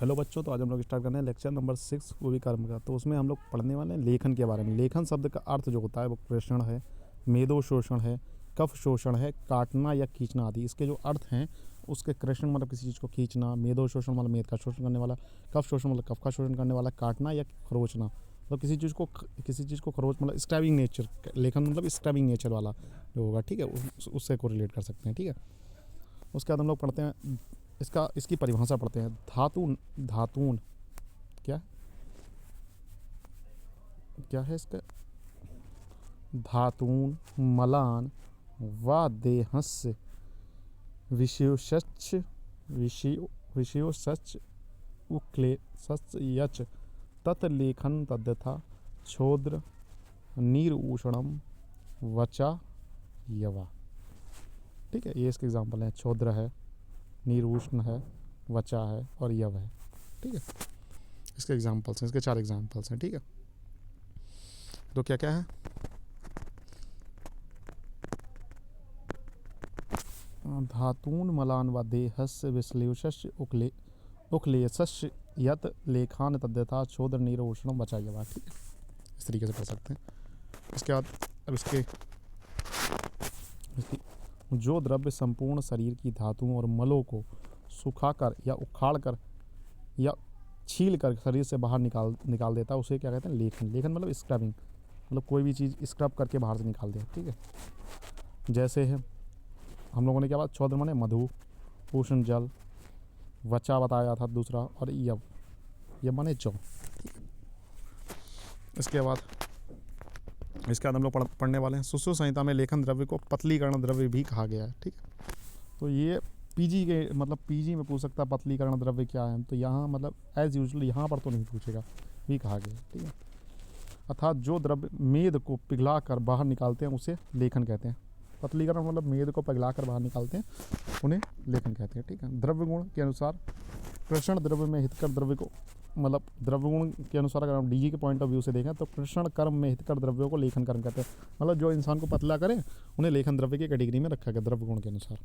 Hello बच्चों, तो आज हम लोग स्टार्ट करने हैं लेक्चर नंबर 6 वो भी कर्म का। तो उसमें हम लोग पढ़ने वाले हैं लेखन के बारे में। लेखन शब्द का अर्थ जो होता है वो प्रेषण है, मेदो शोषण है, कफ शोषण है, काटना या खींचना आदि। इसके जो अर्थ हैं उसके कृषण मतलब किसी चीज़ को खींचना, मेदो शोषण मतलब मेद का शोषण करने वाला, कफ शोषण मतलब कफ का शोषण करने वाला, काटना या खरोचना मतलब किसी चीज़ को खरोच मतलब स्क्रैबिंग नेचर। लेखन मतलब स्क्रैबिंग नेचर वाला जो होगा, ठीक है, उससे को रिलेट कर सकते हैं, ठीक है। उसके बाद हम लोग पढ़ते हैं इसकी परिभाषा पढ़ते हैं। धातून क्या क्या है इसका? धातून मलान व देहस्य विषयोश्च विषयोश्च उक्लेशश्च यच तत्लेखन तद्यथा छोद्र नीरऊषणम वचा यवा। ठीक है, ये इसके एग्जाम्पल हैं। छोद्र है, नीरूष्ण है, वचा है और यव है, ठीक है। इसके एग्जाम्पल्स हैं, इसके 4 एग्जाम्पल्स हैं, ठीक है। तो क्या क्या है? धातून मलान व देहस्य विश्लेषस्य उक्लेशस्य यत लेखान तद्यथा छोद्र नीरोष्णम वचा यवा, ठीक है। इस तरीके से पढ़ सकते हैं। इसके बाद अब इसकी जो द्रव्य संपूर्ण शरीर की धातुओं और मलों को सुखाकर या उखाड़कर या छील कर शरीर से बाहर निकाल देता है, उसे क्या कहते हैं? लेखन। लेखन मतलब स्क्रबिंग, मतलब कोई भी चीज़ स्क्रब करके बाहर से निकाल दे, ठीक है। जैसे है हम लोगों ने क्या बात, छोद्र माने मधु, उष्ण जल, वचा बताया था दूसरा, और यव माने जौ। इसके बाद हम लोग पढ़ने वाले हैं सुश्रुत संहिता में लेखन द्रव्य को पतलीकरण द्रव्य भी कहा गया है, ठीक है। तो ये पीजी के मतलब पीजी में पूछ सकता है पतलीकरण द्रव्य क्या है, तो यहाँ मतलब एज यूजुअल यहाँ पर तो नहीं पूछेगा, भी कहा गया है, ठीक है। अर्थात जो द्रव्य मेद को पिघला कर बाहर निकालते हैं उसे लेखन कहते हैं। पतलीकरण मतलब मेद को पिघला कर बाहर निकालते हैं, उन्हें लेखन कहते हैं, ठीक है। द्रव्य गुण के अनुसार कृषण द्रव्य में हितकर द्रव्य को मतलब द्रव्य गुण के अनुसार अगर हम डीजी के पॉइंट ऑफ व्यू से देखें तो कृषण कर्म में हितकर द्रव्यों को लेखन कर्म कहते हैं। मतलब जो इंसान को पतला करे उन्हें लेखन द्रव्य की कैटेगरी में रखा गया द्रव्य गुण के अनुसार।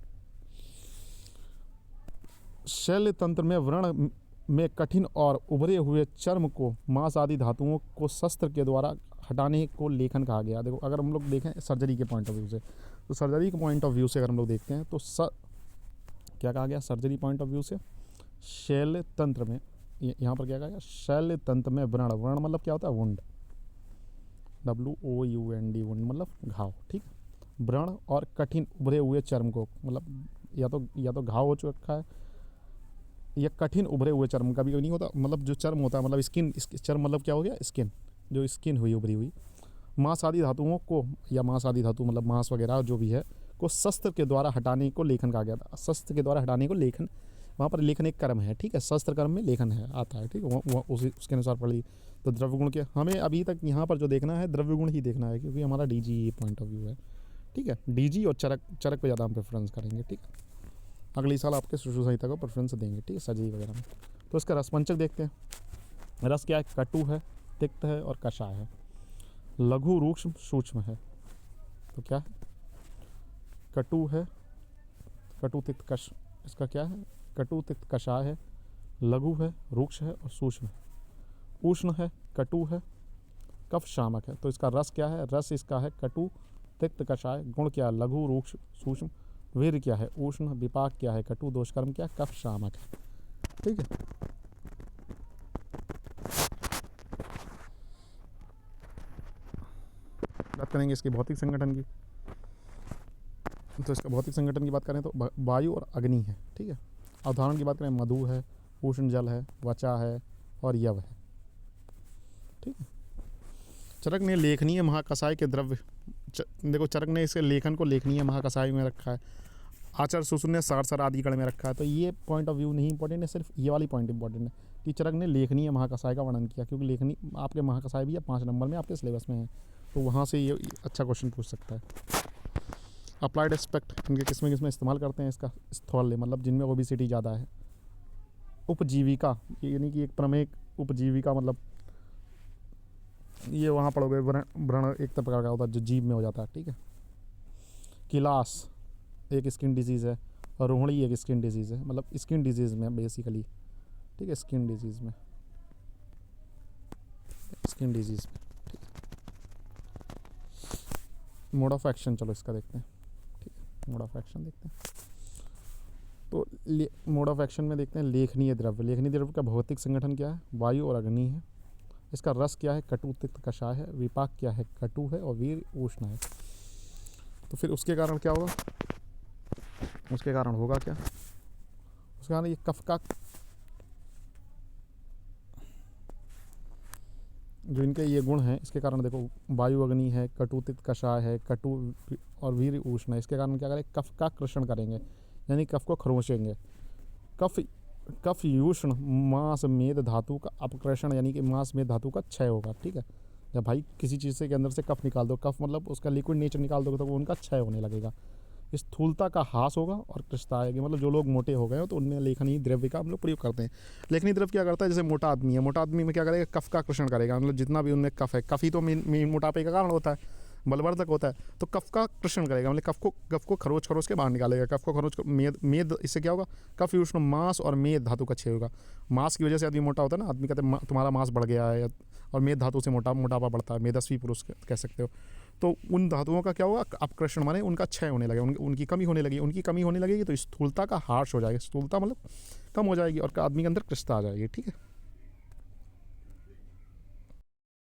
शैल्य तंत्र में व्रण में कठिन और उभरे हुए चर्म को मांस आदि धातुओं को शस्त्र के द्वारा हटाने को लेखन कहा गया। देखो अगर हम लोग देखें सर्जरी के पॉइंट ऑफ व्यू से, तो सर्जरी के पॉइंट ऑफ व्यू से अगर हम लोग देखते हैं तो क्या कहा गया सर्जरी पॉइंट ऑफ व्यू से? शैल्य तंत्र में यहाँ पर क्या कहा गया? शैल्य तंत्र में व्रण मतलब क्या होता है? वुंड, WOUND वुंड मतलब घाव, ठीक। व्रण और कठिन उभरे हुए चर्म को मतलब या तो घाव हो चुका है या कठिन उभरे हुए चर्म। कभी कभी नहीं होता, मतलब जो चर्म होता है मतलब स्किन, चर्म मतलब क्या हो गया? स्किन, जो स्किन हुई उभरी हुई। मांस आदि धातुओं को या मांस आदि धातु मतलब मांस वगैरह जो भी है को शस्त्र के द्वारा हटाने को लेखन कहा गया था। शस्त्र के द्वारा हटाने को लेखन, वहाँ पर लेखन एक कर्म है, ठीक है। शस्त्र कर्म में लेखन है आता है, ठीक है। उसके अनुसार पढ़ ली। तो द्रव्य गुण के हमें अभी तक यहाँ पर जो देखना है द्रव्य गुण ही देखना है, क्योंकि हमारा डीजी पॉइंट ऑफ व्यू है, ठीक है। डीजी और चरक पे ज़्यादा हम प्रेफरेंस करेंगे, ठीक है। अगली साल आपके सुश्रुत संहिता को प्रेफरेंस देंगे, ठीक है, सर्जरी वगैरह में। तो इसका रसपंचक देखते हैं। रस क्या है? कटु है, तिक्त है और कषाय है। लघु रूक्ष्म सूक्ष्म है। तो क्या है? कटु है, कटु तिक्त कष, इसका क्या है? कटु तिक्त कषाय है, लघु है, रूक्ष है और सूक्ष्म है। उष्ण है, कटु है, कफ शामक है। तो इसका रस क्या है? रस इसका है कटु तिक्त कषाय। गुण क्या है? लघु रूक्ष सूक्ष्म। वीर क्या है? उष्ण। विपाक क्या है? कटु। दोषकर्म क्या है? कफ शामक है, ठीक है। बात करेंगे इसके भौतिक संगठन की। तो इसका भौतिक संगठन की बात करें तो वायु और अग्नि है, ठीक है। उदाहरण की बात करें मधु है, उष्ण जल है, वचा है और यव है, ठीक है। चरक ने लेखनीय महाकसाय के द्रव्य देखो चरक ने इसके लेखन को लेखनीय महाकसाय में रखा है। आचार्य सुश्रुत ने सार आदि गण में रखा है। तो ये पॉइंट ऑफ व्यू नहीं इंपॉर्टेंट है, सिर्फ ये वाली पॉइंट इंपॉर्टेंट है कि चरक ने लेखनीय महाकसाय का वर्णन किया, क्योंकि लेखनी आपके महाकसाय भी है 5 नंबर में आपके सिलेबस में है, तो वहाँ से ये अच्छा क्वेश्चन पूछ सकता है। अप्लाइड एस्पेक्ट इनके किस में इस्तेमाल करते हैं इसका? स्थौल्य मतलब जिनमें ओबेसिटी ज़्यादा है। उपजीविका यानी कि एक प्रमेय उपजीविका मतलब ये वहाँ पढ़ोगे व्रण एक प्रकार का होता है जो जीभ में हो जाता है, ठीक है। किलास एक स्किन डिजीज़ है और रोहिणी एक स्किन डिजीज़ है, मतलब स्किन डिजीज़ में बेसिकली ठीक है, स्किन डिजीज़ में, स्किन डिजीज़ में। ठीक है, मोड ऑफ एक्शन चलो इसका देखते हैं। ठीक है, मोड ऑफ एक्शन देखते हैं। तो मोड ऑफ एक्शन में देखते हैं लेखनीय द्रव्य। लेखनीय द्रव्य का भौतिक संगठन क्या है? वायु और अग्नि है। इसका रस क्या है? कटु तिक्त कषाय है। विपाक क्या है? कटु है। और वीर उष्ण है। तो फिर उसके कारण क्या होगा? उसके कारण होगा क्या? उसके कारण ये कफ का जो इनके ये गुण हैं, इसके कारण देखो वायु अग्नि है, कटु तिक्त कषाय है, कटु और वीर उष्ण है। इसके कारण क्या करें? कफ का कृषण करेंगे, यानी कफ को खरोचेंगे। कफ कफ युष्ण मांस मेद धातु का अपकृषण, यानी कि मांस मेद धातु का क्षय होगा। ठीक है, जब भाई किसी चीज़ से के अंदर से कफ निकाल दो, कफ मतलब उसका लिक्विड नेचर निकाल दोगे तो वो उनका क्षय होने लगेगा। स्थूलता का ह्रास होगा और कृष्णता आएगी। मतलब जो लोग मोटे हो गए हो तो उनमें लेखनी द्रव्य का हम लोग प्रयोग करते हैं। लेखनी द्रव्य क्या करता है? जैसे मोटा आदमी है, मोटा आदमी में क्या करेगा? कफ का कृषण करेगा। मतलब जितना भी उनमें कफ है, कफ ही तो मेन मोटापे का कारण होता है, बलवर्धक होता है। तो कफ का कृषण करेगा, मतलब कफ को खरोच खरोच के बाहर निकालेगा। कफ को खरोच मेद इससे क्या होगा? कफ युष्ण मांस और मेद धातु का क्षय होगा। मांस की वजह से आदमी मोटा होता है ना, आदमी कहते हैं तुम्हारा मांस बढ़ गया है, और मेद धातु से मोटापा बढ़ता है, मेदस्वी पुरुष कह सकते हो। तो उन धातुओं का क्या होगा? अपकृषण, माने उनका क्षय होने लगेगा, उनकी कमी होने लगेगी। उनकी कमी होने लगेगी तो स्थूलता का ह्रास हो जाएगा। स्थूलता मतलब कम हो जाएगी और आदमी के अंदर कृष्णता आ जाएगी। ठीक है।